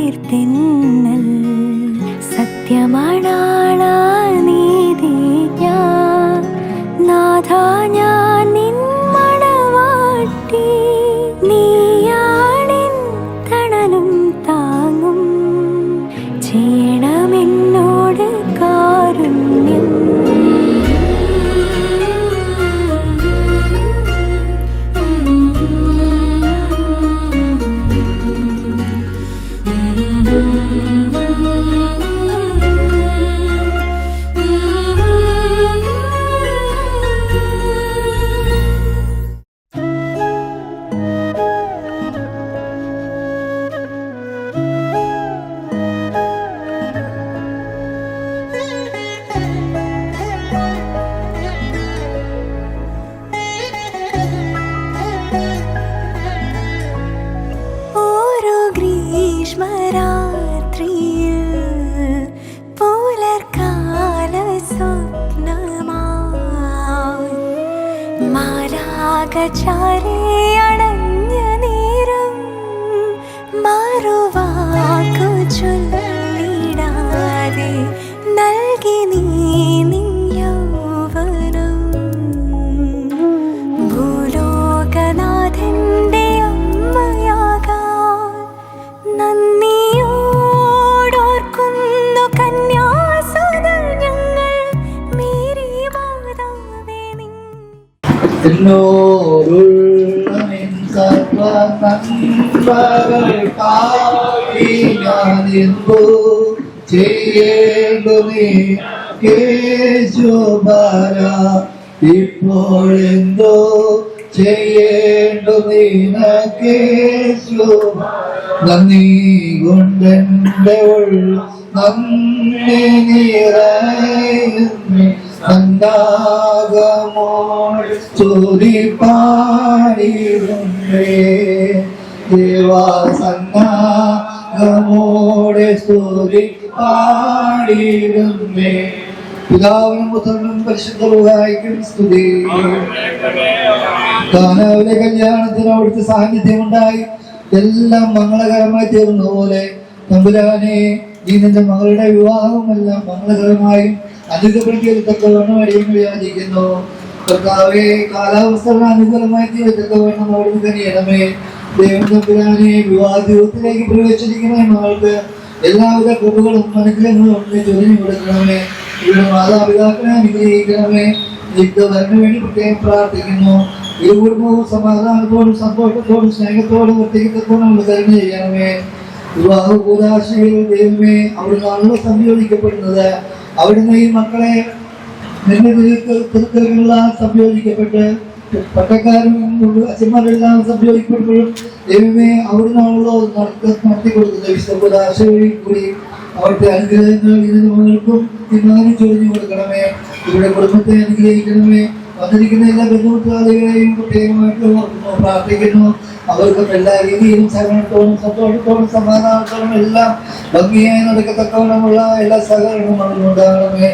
നീർത്തിന്നൽ സത്യമാണാളാ നീതി ഞാൻ നാഥ ഞാൻ നിൻ മണവാട്ടി നീയാണിൻ തണലും താങ്ങും ചെയ്യണമെന്നോട് കാരുണ്യം അടഞ്ഞ നേരം മറുവാക്കു ചൊല്ലിടാതെ നൽകി നീ നിൻ യൗവനം ഭൂലോകനാഥന്റെ അമ്മയാകാൻ നന്ദിയോടോർക്കുന്നു കന്യാസുതർ ഞങ്ങൾ മേരി മാതാവേ നിൻ ഇപ്പോഴെന്തോ ചെയ്യേണ്ടു നീനക്കേശു നന്ദി കൊണ്ടെന്റെ നന്ദി നിറയുന്നു സന്താകമോട് സ്തുതി പാടിടുന്നേ ദേവാസന്നാഗമോടെ സ്തുതി പാടിടുന്നേ പിതാവിനും പുത്രനും പരിശുദ്ധ റൂഹായിക്കും സ്തുതി. കാനാവിലെ കല്യാണത്തിന് അവിടുത്തെ സാന്നിധ്യം ഉണ്ടായി എല്ലാം മംഗളകരമായി തീർന്ന പോലെ തമ്പുരാനെ ഈ നിന്റെ മകളുടെ വിവാഹമെല്ലാം മംഗളകരമായും അനുഗ്രഹിക്കത്തക്കവണ്ണം അടിയങ്ങൾ യാചിക്കുന്നു. കർത്താവേ കാലാവസ്ഥകൾ അനുകൂലമായി തീരത്തക്കവണ്ണം അവിടുന്ന് കനിയണമേ. ദൈവം തമ്പുരാനെ വിവാഹ ജീവിതത്തിലേക്ക് പ്രവേശിക്കുന്ന മകൾക്ക് എല്ലാവിധ കൃപകളും അനുഗ്രഹങ്ങളും ഒന്ന് ചൊരിഞ്ഞു കൊടുക്കണമേ. ഇവിടെ മാതാപിതാക്കളെ അനുഗ്രഹിക്കണമേ. യുദ്ധവരന് വേണ്ടി പ്രത്യേകം പ്രാർത്ഥിക്കുന്നു. ഇരു കുടുംബവും സമാധാനത്തോടും സന്തോഷത്തോടും സ്നേഹത്തോടും വർദ്ധിക്കത്തോടും കരുണ ചെയ്യണമേ. വിവാഹ കൂതാശയിൽ ദൈവമേ അവിടുന്നാണല്ലോ സംയോജിക്കപ്പെടുന്നത്. അവിടുന്ന് ഈ മക്കളെ നിന്റെ തിരുത്തലുകളെല്ലാം സംയോജിക്കപ്പെട്ട് പട്ടക്കാരും അച്ഛന്മാരെല്ലാം സംയോജിക്കപ്പെടുമ്പോഴും ദൈവമേ അവിടുന്നാണല്ലോ നടത്തി കൊടുക്കുന്നത്. വിശുദ്ധ കൂതാശയിൽ കൂടി അവിടുത്തെ അനുഗ്രഹങ്ങൾ ഇതിന് മകൾക്കും തിന്നാനും ചൊരിഞ്ഞു കൊടുക്കണമേ. ഇവിടെ കുടുംബത്തെ അനുഗ്രഹിക്കണമേ. വന്നിരിക്കുന്ന എല്ലാ ബന്ധുമുട്ടാളികളെയും പ്രത്യേകമായിട്ട് പ്രാർത്ഥിക്കുന്നു. അവർക്ക് എല്ലാ രീതിയിലും സഹകരണത്തോടും സന്തോഷത്തോടും സമാധാനത്തോടും എല്ലാം ഭംഗിയായി നടക്കത്തക്കവണ്ണമുള്ള എല്ലാ സഹകരണവും അവരുണ്ടാകണമേ.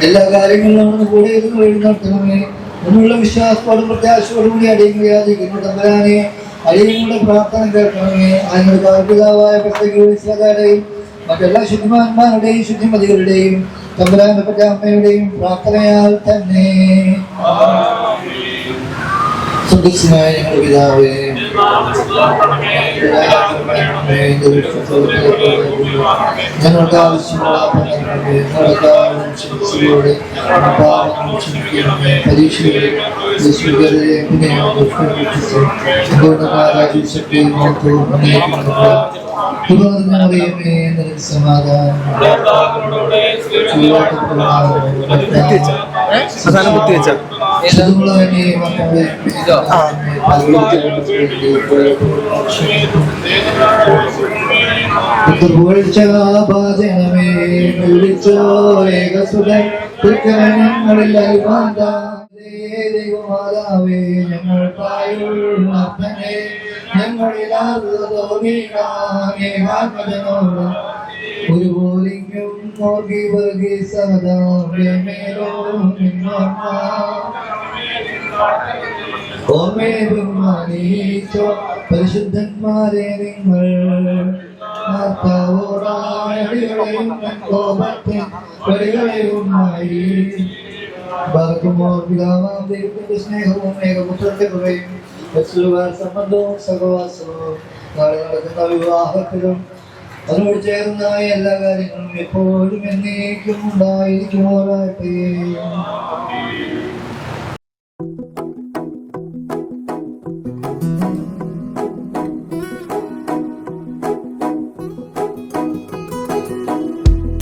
എല്ലാ കാര്യങ്ങളിലും അവർക്ക് കൂടെ വഴി നടത്തണമേ. എന്നുള്ള വിശ്വാസത്തോടും പ്രത്യാശയോടും കൂടി അടിയങ്ങൾ യാചിക്കുന്നു. തമ്പുരാനെ അടിയങ്ങളുടെ പ്രാർത്ഥന കേൾക്കണമേ. അതിനോട് കാർപ്പിതാവായ പ്രത്യേകയും മറ്റെല്ലാ ശുദ്ധിമാന്മാരുടെയും ശുദ്ധിമതികളുടെയും തമ്പുരാനപ്പെട്ട അമ്മയുടെയും പ്രാർത്ഥനയാൽ തന്നെ സന്തുഷ്ടനായ ഞങ്ങളുടെ പിതാവേ ഞങ്ങൾക്ക് ആവശ്യമുള്ള പരീക്ഷകളെ സമാധാനം ഭാജനമേ വിളിച്ചോ ഏകസുതൻ ദൈവമാതാവേ ഞങ്ങൾക്കായുള്ള ഒരു പോലിക്കും പരിശുദ്ധന്മാരെ നിങ്ങൾ അടികളെയും കോപത്തെ വഴികളെയുമായി പിതാവാം ദൈവത്തിന്റെ സ്നേഹവും ഏകപുത്രന്റെ കൃപയും സംബന്ധവും സഹവാസവും നാളെ നടക്കുന്ന വിവാഹത്തിലും അതിനോട് ചേർന്നായ എല്ലാ കാര്യങ്ങളും എപ്പോഴും എന്നേക്കും ഉണ്ടായിരിക്കുമോറാട്ടെ.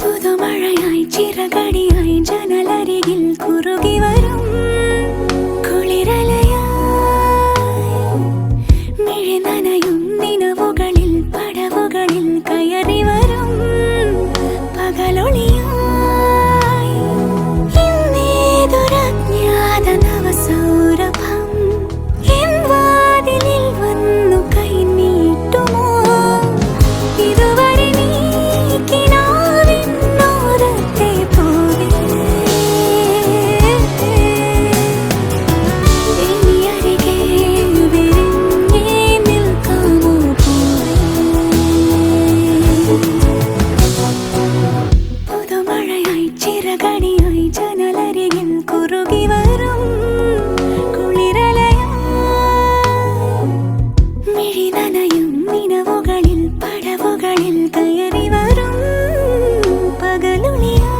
പുതുമഴയായി ചിറകടിയായി ജനലരികിൽ കുറുകി വരും കയറി വരും പകലൊളിയായി ഇന്നേതൊരജ്ഞാത നവസൗരഭം എൻ വാതിലിൽ വന്നു കൈനീട്ടുമോ? ഇതുവരെ നീ കിനാവിനോരത്തെ പോലെ ഇനി അരികെ വിരിഞ്ഞേ നിൽക്കാമോ പോലെ? പുതുമഴയായി ചിറകടിയായി ജനലരികിൽ കുറുകി വരും കുളിരലയായി മിഴി നനയും നിനവുകളിൽ പടവുകളിൽ കയറി വരും പകലൊളിയായി.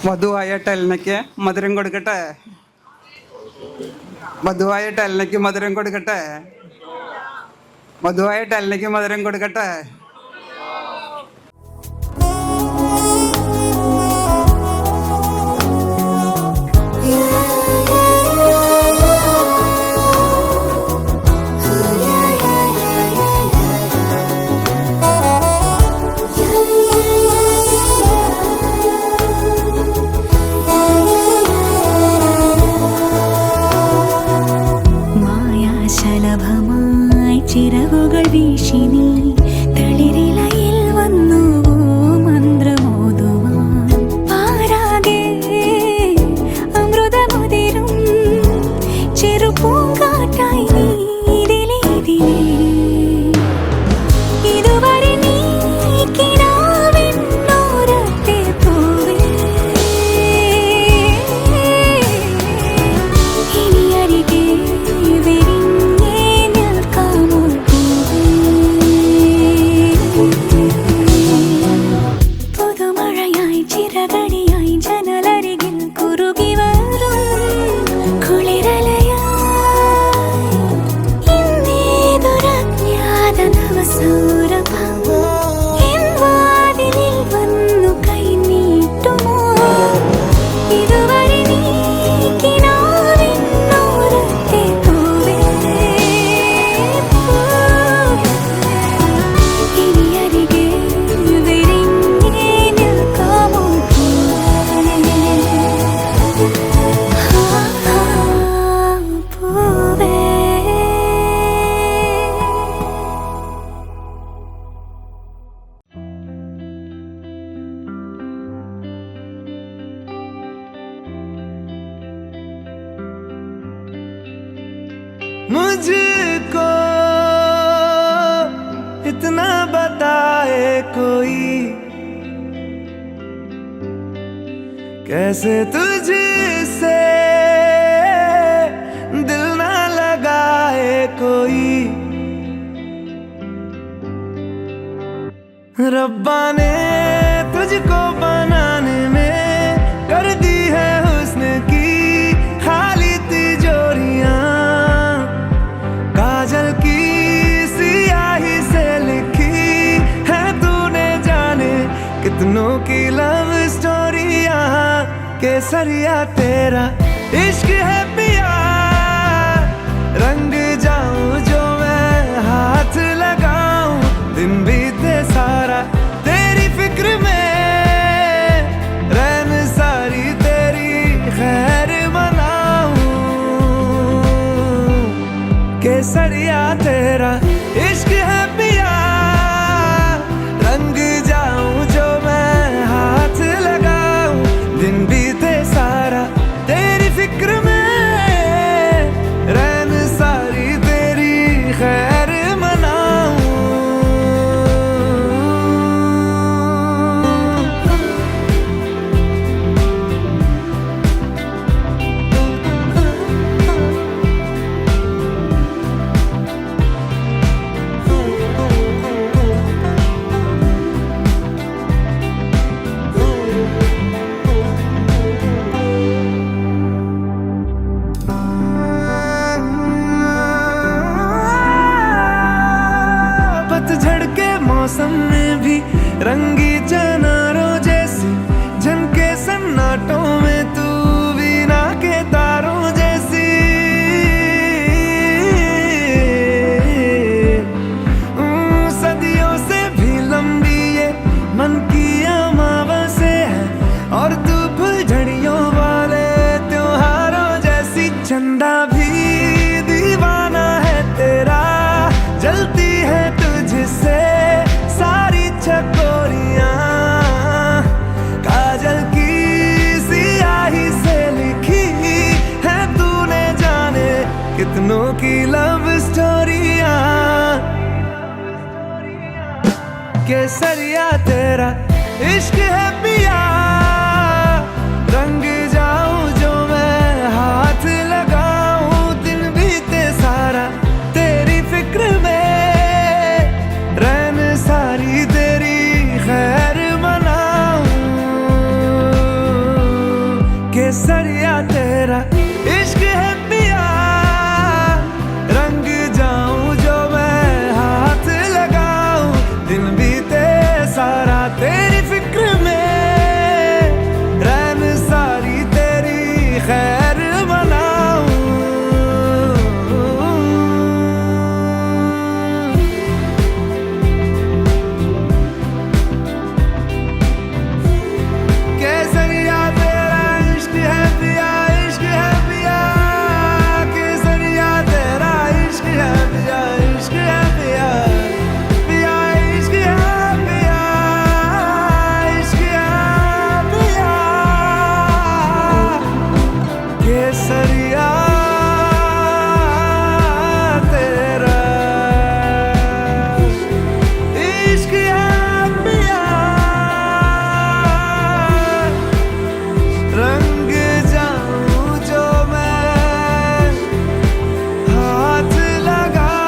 വധുവായ ടെൽനയ്ക്ക് മധുരം കൊടുക്കട്ടെ. വധുവായ ടെൽനയ്ക്ക് മധുരം കൊടുക്കട്ടെ. വധുവായ ടെൽനയ്ക്ക് മധുരം കൊടുക്കട്ടെ. മായാശലഭമായി ചിറകുകൾ വീശി നീ തളിരിലയിൽ വന്നുവോ മന്ത്രമോതുവാൻ? പാരാകെ അമൃതമുതിരും ചെറുപൂങ്കാറ്റായി നീ ഇതിലേതിലേ. ഇതുവരെ നീ കിനാവിനോരത്തെ പോലെ ഇനി അരികെ വിരിഞ്ഞേ നിൽക്കാമോ പോലെ? പുതുമഴയായി ചിറകടിയായി ജനലരികിൽ കുറുകി വരും കുളിരലയായി ഇന്നേതൊരജ്ഞാത നവസൗരഭം എൻ വാതിലിൽ വന്നു കൈനീട്ടുമോ? ഇതുവരെ നീ കിനാവിനോരത്തെ പോലെ ഇനി അരികെ വിരിഞ്ഞേ നിൽക്കാമോ പോലെ? പൂവേ मुझको इतना बताए कोई, कैसे तुझसे दिल ना लगाए कोई। रब्बा ने तुझको बनाने में कर दी है हुस्न की खाली तिजोरियां, काजल की सियाही से लिखी है तूने जाने कितनों की लव स्टोरियां। केसरिया तेरा इश्क है पिया, रंग जाऊं जो मैं हाथ लगाऊं, दिन बीते सारा तेरी फिक्र में, रैन सारी तेरी खैर मनाऊं। केसरिया तेरा इश्क है पिया, रंग जाऊं जो मैं हाथ लगाऊं, दिन बीते सारा तेरी फिक्र में, केसरिया तेरा इश्क है पिया, रंग जाऊं जो मैं हाथ लगाऊं, दिन बीते सारा तेरी फिक्र में, रैन सारी तेरी खैर मनाऊं, केसरिया तेरा इश्क है पिया, रंग जाऊं जो मैं हाथ लगाऊं, दिन बीते सारा तेरी फिक्र में, रैन सारी तेरी खैर मनाऊं। केसरिया तेरा इश्क है पिया, इश्क है पिया, केसरिया तेरा इश्क है पिया, इश्क है पिया, पिया इश्क है पिया, इश्क है पिया, केसरिया तेरा इश्क है पिया, रंग जाऊं जो मैं हाथ लगाऊं।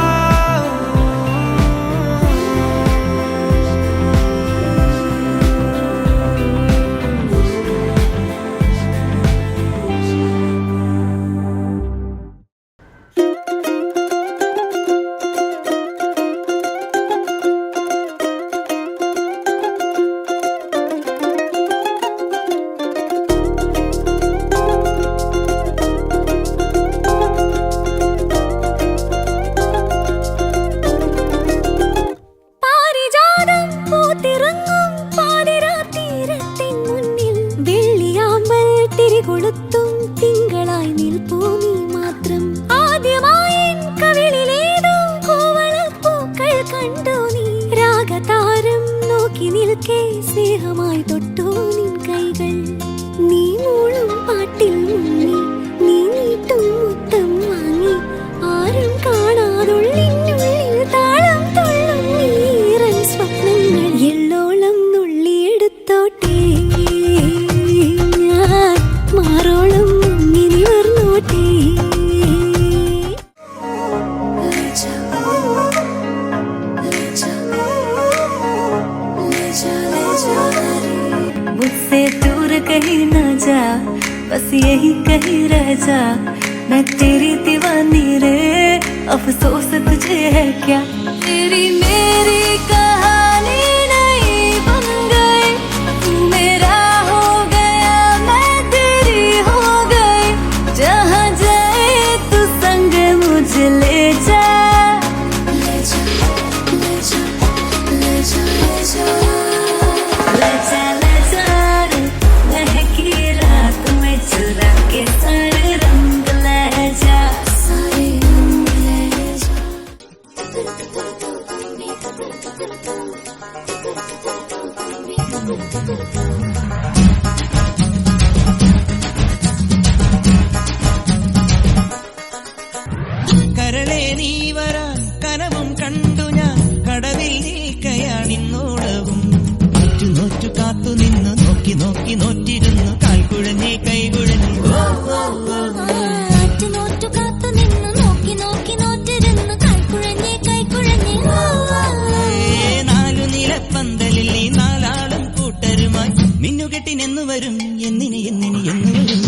പാരിജാതം പൂത്തിറങ്ങും പാതിരാത്തീരത്തിൻ മുന്നിൽ വെള്ളിയാമ്പൽ തിരികൊളുത്തും തിങ്കളായി നിൽപ്പൂ നീ മാത്രം. ആദ്യമായി എൻ കവിളിലേതോ കോവളപ്പൂക്കൾ കണ്ടു നീ, രാഗതാരം നോക്കി നിൽക്കേ സ്നേഹമായി തൊട്ടു നിൻ കൈകൾ. നീ മൂളും പാട്ടിൽ മുങ്ങി, നീ നീട്ടും മുത്തം വാങ്ങി, ആരും കാണാതുള്ളിനുള്ളിൽ താളം തുള്ളും നീറൻ സ്വപ്നങ്ങൾ എള്ളോളം നുള്ളിയെടുത്തോട്ടെ, ഞാൻ മാറോളം മുങ്ങി നിവർന്നോട്ടെ. मुझसे दूर कहीं ना जा, बस यही कहीं रह जा, मैं तेरी दीवानी रे, अफसोस तुझे है क्या. तेरी मेरी कहानी नहीं बन गई, तू मेरा हो गया मैं तेरी हो गई, जहाँ जाए तू संग मुझे ले जा, ले जा, ले जा, ले जा, ले जा, ले जा, ले जा रे, महकी रात में चुरा के सारे रंग ले जा, सारे रंग ले जा. കരളെ നീ വരാൻ കനവും കണ്ടു ഞാൻ, കടവിൽ നീക്കയാണിന്നോളവും, നോറ്റു നോറ്റു കാത്തു നിന്നു, നോക്കി നോക്കി നോറ്റിരുന്നു, കാൽക്കുഴഞ്ഞേ കൈകുഴഞ്ഞു, നോറ്റു കാത്തു നിന്നു, നോക്കി നോക്കി നോറ്റിരുന്നു, കൈക്കുഴഞ്ഞേ കൈക്കുഴഞ്ഞേ. നാലു നിലപ്പന്തലിൽ നീ നാലാളും കൂട്ടരുമായി മിന്നുകെട്ടിനെന്നു വരും, എന്നിനി എന്നിനി എന്നു വരും.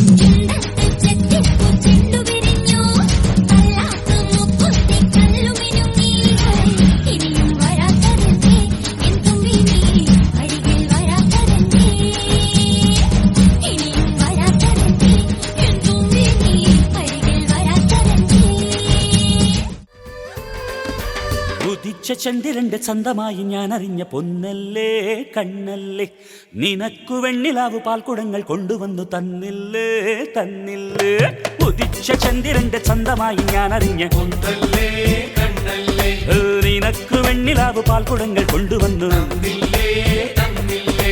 ഉദിച്ച ചന്ദ്രന്റെ ചന്തമായി ഞാൻ അറിഞ്ഞ പൊന്നല്ലേ കണ്ണല്ലേ, നിനക്കു വെണ്ണിലാവു പാൽക്കുടങ്ങൾ കൊണ്ടുവന്നു തന്നില്ലേ തന്നില്ലേ. ഉദിച്ച ചന്ദ്രന്റെ ചന്തമായി ഞാൻ അറിഞ്ഞ പൊന്നല്ലേ കണ്ണല്ലേ, നിനക്കു വെണ്ണിലാവു പാൽക്കുടങ്ങൾ കൊണ്ടുവന്നു തന്നില്ലേ തന്നില്ലേ.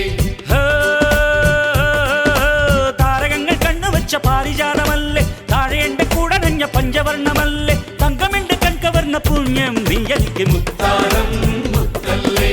താരകങ്ങൾ കണ്ണുവച്ച പാരിജാതമല്ലേ, താഴെ എന്റെ കൂടനഞ്ഞ പഞ്ചവർണ്ണമല്ലേ, തങ്കമെന്റെ കൺകവർണ്ണ പുണ്യം നീ എനിക്ക് മുത്താരം മുത്തല്ലേ.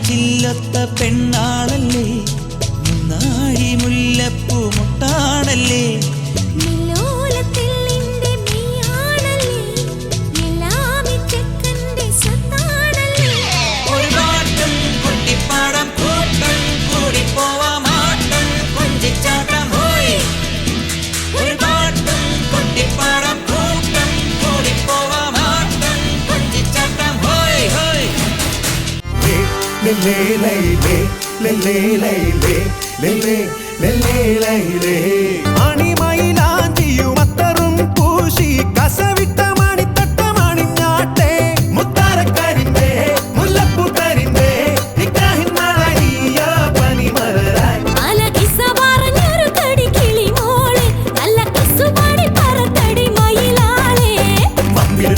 ചില്ലൊത്ത പെണ്ണാളല്ലേ, മുന്നാഴി മുല്ലപ്പൂ മുട്ടാണല്ലേ. ഒരു പാട്ടും കുട്ടിപ്പാടം കൂട്ടം കൂടി പോവാമാട്ടം കൊഞ്ചിച്ചാട്ടം ഹോയ്. ഒരു പാട്ടും കുട്ടിപ്പാടം കൂട്ടം കൂടി പോവാമാട്ടം കൊഞ്ചിച്ചാട്ടം ഹോയ് ഹോയ്. അണിമയിലാഞ്ചിയും അത്തറും പൂശി കസവിട്ട മണിത്തട്ടമണിഞ്ഞാട്ടെ, മുത്താരക്കരിമ്പേ മുല്ലപ്പൂക്കരിമ്പേ നിക്കാഹിൻ നാളായ പനിമലരായി.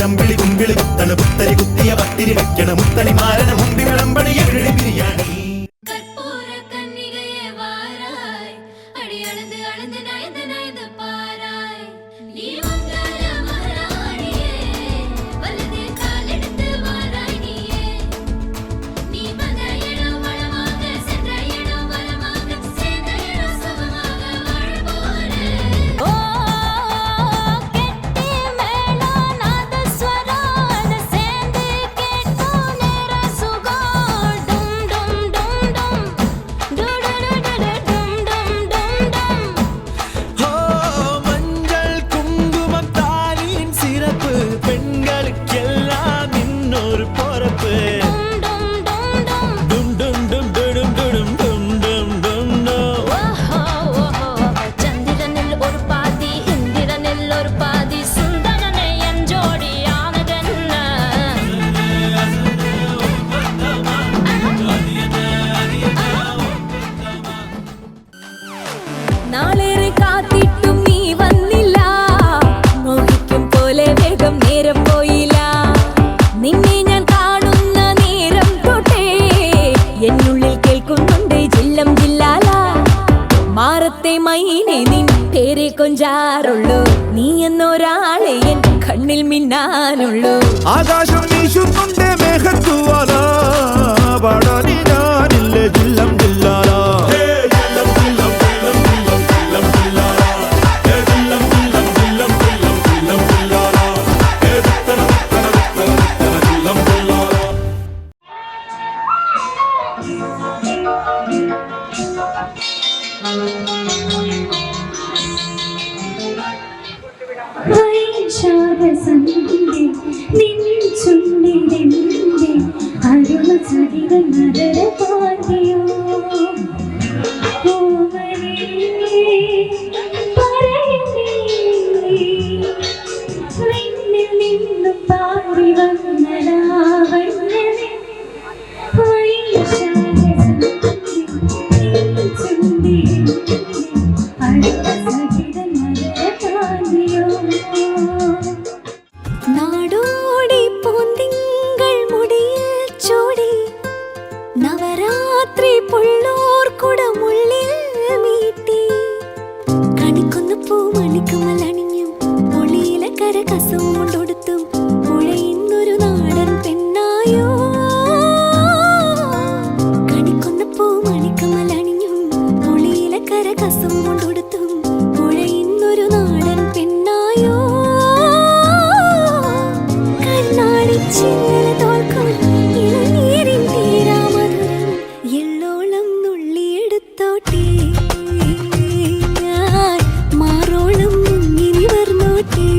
വമ്പിളി കുമ്പിളി കുത്തണ പുത്തരി കുത്തിയ പത്തിരി വെക്കണ മുത്തണി മാരന മുമ്പി വിളമ്പണി എഴുതി ബിരിയാണി. നാളേറെ കാത്തിട്ടും നീ വന്നില്ല, മോഹിക്കും പോലെ വേഗം നേരം പോയില്ല. നിന്നെ ഞാൻ കാണുന്ന നേരം തൊട്ടേ എന്നുള്ളിൽ കേൾക്കുന്നുണ്ട് ജില്ലം ജില്ലാല. മാറത്തെ മൈനെ നിൻ പേരെ കൊഞ്ചാറുള്ളൂ, നീ എന്നൊരാളെ എൻ കണ്ണിൽ മിന്നാനുള്ളൂ. ആകാശം വീശുന്നുണ്ട് മേഘത്തുവാല, പാടാനി ഞാനില്ല ജില്ലം ജില്ലാല. നാടോടി പൂന്തിങ്കൾ മുടിയിൽ ചൂടി, നവരാത്രി പുള്ളോർക്കുടമുള്ളിൽ മീട്ടി, കണിക്കുന്ന പൂമണിക്കമലണിഞ്ഞും പൊളിയിലെ കരകസവും കൊണ്ടൊടുത്തും പുഴയുന്നൊരു നാടൻ പെണ്ണായോ. കണിക്കുന്ന പൂമണിക്കമലണിഞ്ഞും പൊളിയിലെ കരകസവും കൊണ്ടൊടുത്തും പുഴയുന്നൊരു നാടൻ പെണ്ണായോ. ചിന്നല തോൽക്കും ഇളനീരിൻ തീരാമധുരം എള്ളോളം നുള്ളിയെടുത്തോട്ടെ, ഞാൻ മാറോളം മുങ്ങിനി വർന്നോട്ടെ.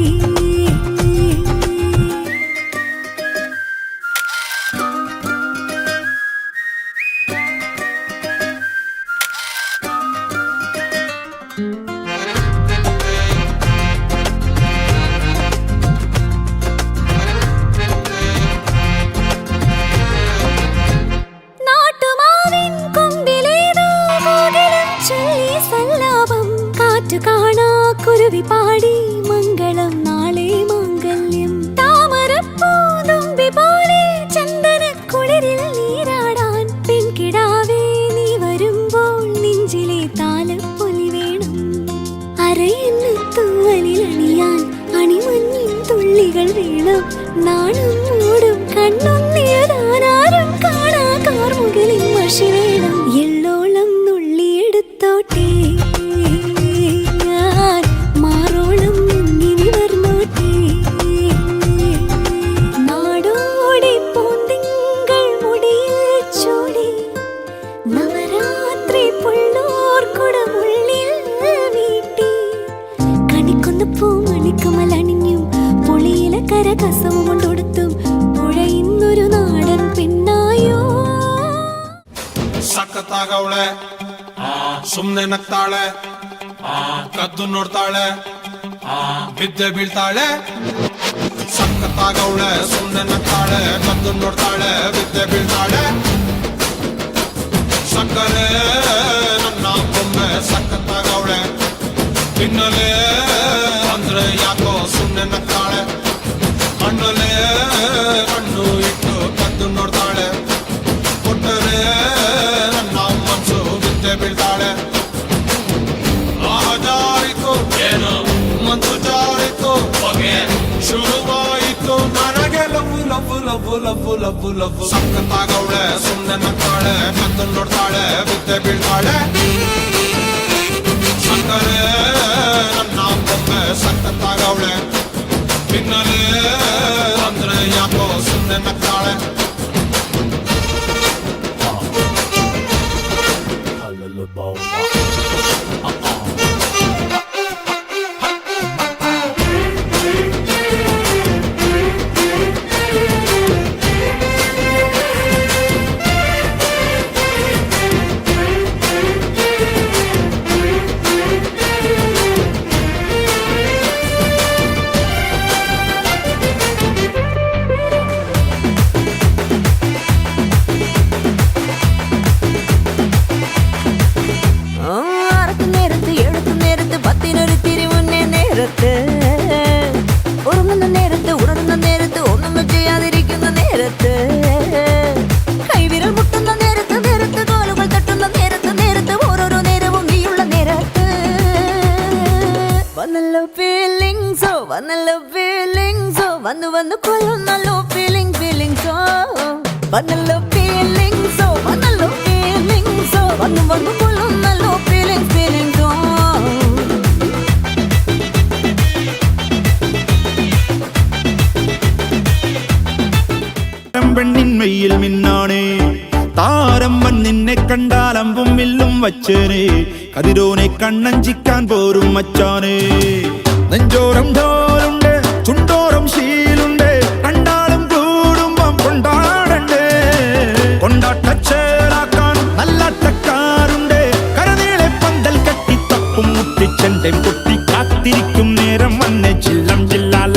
കുരുവി പാടി മംഗളം നാളെ മാംഗല്യം. താമരപ്പൂതുമ്പി പോലെ ചന്ദനക്കുളിരിൽ നീരാടാൻ പെൺകിടാവേ നീ വരുമ്പോൾ നെഞ്ചിലെ താലപ്പൊലി വേണം. അരയെന്ന് തൂവലിൽ അണിയാൻ അണിമഞ്ഞിൻ തുള്ളികൾ വേണം. നാണം മൂടും കണ്ണൊന്നിയതാനാരും കാണാ കാർമുകിൽ വാശി വേണം എള്ളോളം നുള്ളിയെടുത്തോട്ടെ ഞാൻ മാറോളം ഇനി വർന്നോട്ടെ നാടോടി പൂന്തിങ്കൾ മുടിയിൽ ചൂടി നവരാത്രി പുള്ളോർ കുടമുള്ളിൽ വീട്ടി കണിക്കൊന്ന പൂമണിക്കമലണിഞ്ഞും പുളിയില കരകസവും കൊണ്ടൊടുത്തും പുഴ ഇന്നൊരു നാടൻ പെണ്ണായോ ಸಖತ್ತಾಗವಳೆ ಸುಮ್ನೆ ನಗ್ತಾಳೆ ಕದ್ದು ನೋಡ್ತಾಳೆ ಬಿದ್ದೆ ಬೀಳ್ತಾಳೆ ಸಖತ್ತಾಗವಳೆ ಸುಮ್ನೆ ನಗ್ತಾಳೆ ಕದ್ದು ನೋಡ್ತಾಳೆ ಬಿದ್ದೆ ಬೀಳ್ತಾಳೆ ಸಕ್ಕರೆ ನನ್ನ ಬೊಮ್ಮೆ ಸಖತ್ತಾಗವಳೆ ತಿನ್ನಲೆ ಅಂದ್ರೆ ಯಾಕೋ ಸುಮ್ನೆ ನಗ್ತಾಳೆ ಕಣ್ಣಲೆ ಕಣ್ಣು ಇಟ್ಟು ಕದ್ದು ನೋಡ್ತಾಳೆ ಕೊಟ್ಟರೆ ನನ್ನ ಮನಸ್ಸು ಬಿದ್ದೆ ಬೀಳ್ತಾಳೆ ಜಾರಿತು ಏನು ಮತ್ತು ಜಾರಿತು ಹೊಗೆ ಶುರುವಾಯಿತು ನನಗೆ love love love love love love ಸಖತ್ತಾಗವಳೆ ಸುಮ್ಮನೆ ನಗ್ತಾಳೆ ಕದ್ದು ನೋಡ್ತಾಳೆ ಬಿದ್ದೆ ಬೀಳ್ತಾಳೆ ಸಕ್ಕರೆ ನನ್ನ ಬೊಮ್ಮೆ ಸಖತ್ತಾಗವಳೆ ತಿನ್ನಲೆ ಅಂದ್ರೆ ಯಾಕೋ ಸುಮ್ಮನೆ ನಗ್ತಾಳೆ ഉറങ്ങുന്ന നേരത്ത് ഉണരുന്ന നേരത്ത് ഒന്നും ചെയ്യാതിരിക്കുന്ന നേരത്ത് കൈവിരൽ മുട്ടുന്ന നേരത്ത് നേരത്ത് കാലുകൾ തട്ടുന്ന നേരത്ത് നേരത്ത് ഓരോരോ നേരവും നീയുള്ള നേരത്ത് വന്നല്ലോ ഫീലിങ്സോ വന്നല്ലോ ഫീലിങ്സോ വന്നു വന്നു കൊള്ളുന്നല്ലോ ഫീലിങ്സോ വന്നല്ലോ ഫീലിങ്സോ വന്നല്ലോ ഫീലിങ്സോ വന്നു വന്നു കൊള്ളുന്നല്ലോ ഫീലിങ്സോ പെണ്ണിൻ മെയ്യിൽ മിന്നാണേ താരമ്മൻ നിന്നെ കണ്ടാലമ്പും വില്ലും വച്ചേനെ കതിരോനെ കണ്ണഞ്ചിക്കാൻ പോരും മച്ചാനെ നെഞ്ചോരം ഢോലുണ്ട് ചുണ്ടോരം ശീലുണ്ട് കണ്ടാലും കൂടുമ്പം കൊണ്ടാടണ്ടേ കൊണ്ടാട്ടച്ചേലാക്കാൻ നല്ലാട്ടക്കാരുണ്ട് കരനീളെ പന്തൽ കെട്ടി തപ്പും മുട്ടിച്ചെന്റെ പൊട്ടി കാത്തിരിക്കും നേരം വന്നെ ചില്ലം ജില്ലാല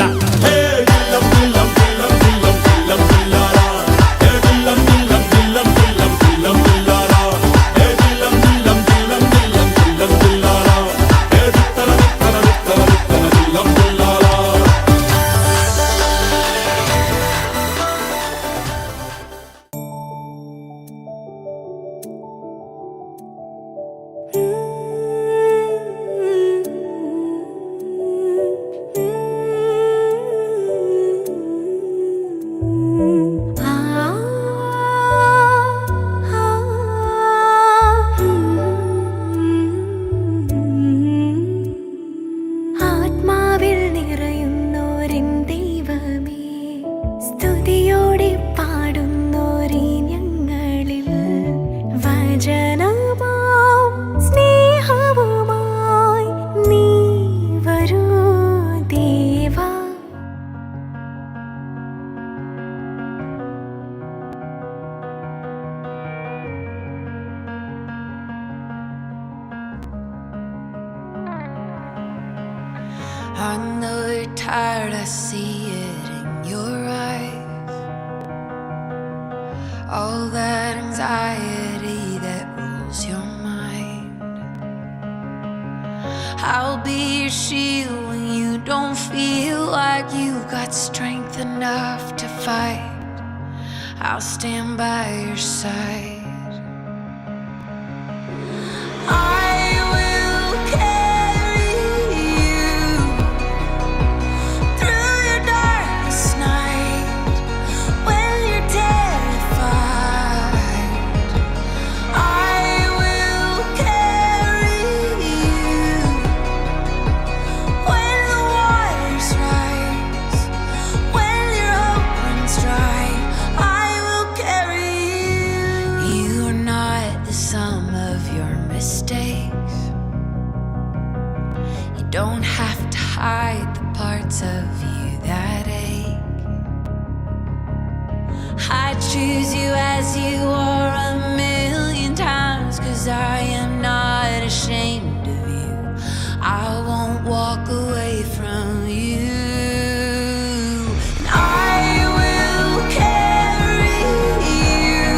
I know you're tired, I see it in your eyes. All that anxiety that rules your mind. I'll be your shield when you don't feel like you've got strength enough to fight. I'll stand by your side. of you that ache. I choose you as you are 1,000,000 times, 'cause I am not ashamed of you. I won't walk away from you. I will carry you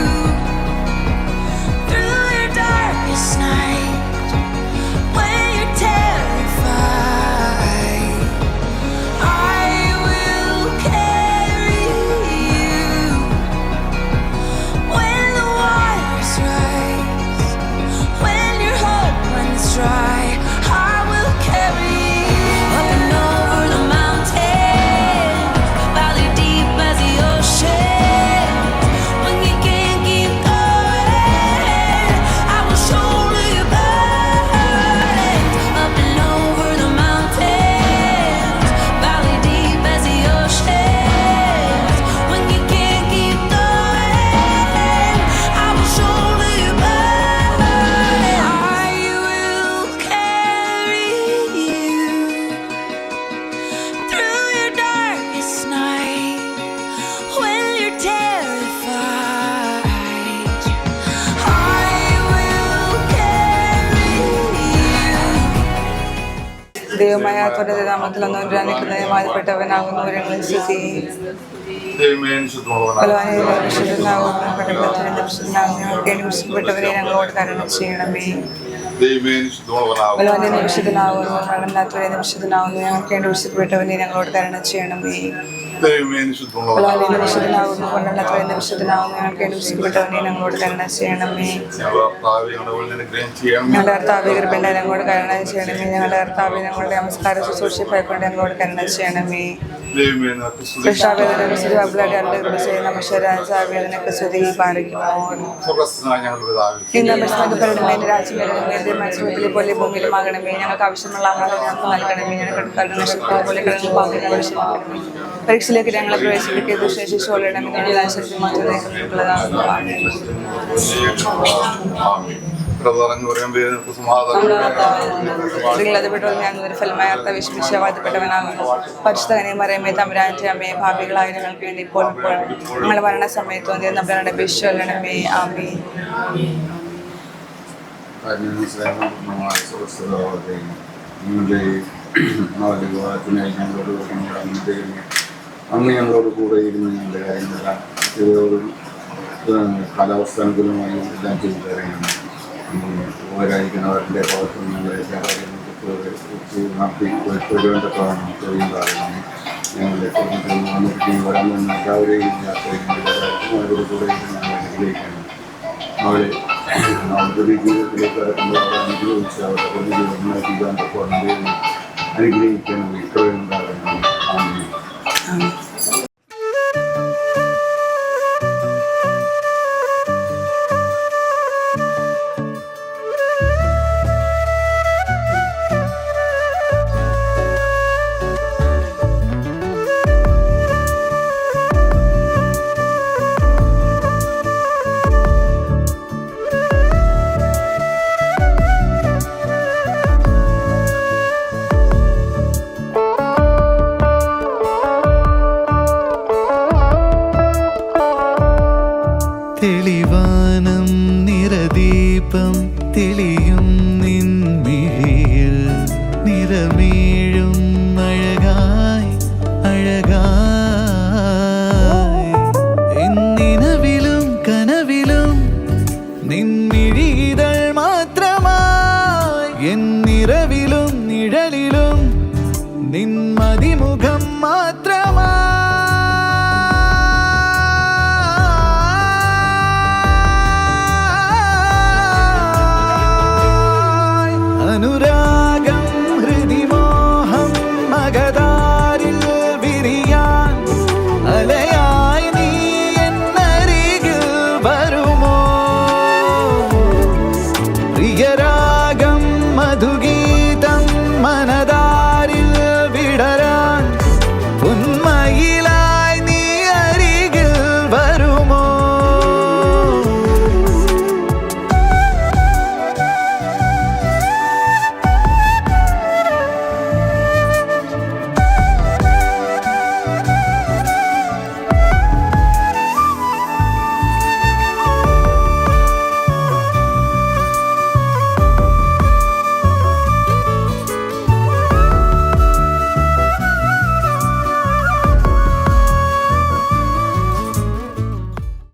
through your darkest night when you're terrified. I will carry you when the waters rise, when your hope runs dry. I will carry you up and over the mountains, valley deep as the ocean. When you can't keep going, I will shoulder your burdens. Up and over the mountains, valley deep as the ocean. When you can't keep going, I will shoulder your burdens. I will carry you through your darkest night when you're terrified. I will carry you. ദൈവമായ ത്വരയുടെ നാമത്തിൽ ഒന്നുമില്ലാതിരിക്കുന്നതിന് വാഴ്ത്തപ്പെട്ടവനാകുന്നു. ഞങ്ങൾ സ്തുതി. ബലവാനെ വിശുദ്ധനാകുന്നു, ഞങ്ങൾക്ക് വേണ്ടി വിശുദ്ധപ്പെട്ടവരെ ഞങ്ങളോട് കരുണ ചെയ്യണമേ. ബലവാനെ വിശുദ്ധനാകുന്നു, മരണമില്ലാത്തവരെ വിശുദ്ധനാകുന്നു, ഞങ്ങൾക്ക് വേണ്ടി വിശുദ്ധപ്പെട്ടവരെ ഞങ്ങളോട് കരുണ ചെയ്യണമേ. ബലവാനെ വിശുദ്ധനാകുന്നു, മരണമില്ലാത്തവരെ വിശുദ്ധനാകുന്നു, ഞങ്ങൾക്ക് വേണ്ടി വിശുദ്ധപ്പെട്ടവരെ ഞങ്ങളോട് കരുണ ചെയ്യണമേ. ഞങ്ങളുടെ കർത്താവേ, കൃപയുണ്ട് ഞങ്ങളോട് കരുണ ചെയ്യണമേ. ഞങ്ങളുടെ കർത്താവേ, ഞങ്ങളുടെ നമസ്കാര ശുശ്രൂഷപ്പായിക്കൊണ്ട് ഞങ്ങളോട് കരുണ ചെയ്യണമേ. പോലെ ഭൂമിയിലുമാകണമേ. ഞങ്ങൾക്ക് ആവശ്യമുള്ള ആഹാരം ഞങ്ങൾക്ക് നൽകണമേ. പരീക്ഷയിലേക്ക് ഞങ്ങളെ പ്രവേശിപ്പിക്കുക, ദുഷ്ടശിശുകൊള്ളണമേ. ഞങ്ങളുടെ ആശക്തി ഞങ്ങളൊരു ഫലമായ അർത്ഥ വിശ്വവാദപ്പെട്ടവനാകുന്നു. പരിശുദ്ധനെ മറിയമേ, തമ്പുരാന്റെ അമ്മയെ, ഭാവികളായ ഞങ്ങൾക്ക് വേണ്ടി ഇപ്പോൾ ഞങ്ങളുടെ മരണസമയത്ത് നമ്മുടെ വിശ്വല്ലണമേ. ആമേൻ. അന്ന് ഞങ്ങളോട് കൂടെ ഇരുന്ന് ഞങ്ങളുടെ കാര്യങ്ങളെല്ലാം കാലാവസ്ഥാനുകൂലമായി എല്ലാം ചെയ്തു തരാനാണ്. ഉപരായിരിക്കുന്നവരുടെ ഭാഗത്ത് ഞങ്ങളെ എല്ലാ കാര്യങ്ങളും നടത്തി വേണ്ടത്തോളം ചെയ്യുന്നതാണ്. ഞങ്ങളുടെ കുടുംബത്തിൽ വന്നിട്ട് വരാൻ വന്ന എല്ലാവരെയും അവരോട് കൂടെ ഇരുന്ന് ഞങ്ങൾ അനുഗ്രഹിക്കണം. അവരുടെ ജീവിതത്തിലേക്ക് ഇറക്കുമ്പോൾ അവർ അനുഗ്രഹിച്ച് അവരുടെ പൊതുജീവൻ ജീവിതാന്തപ്പോൾ അനുഗ്രഹിക്കണം. ഇത്രയുണ്ടാകണം. തെളിവാനം നിറദീപം തെളിയും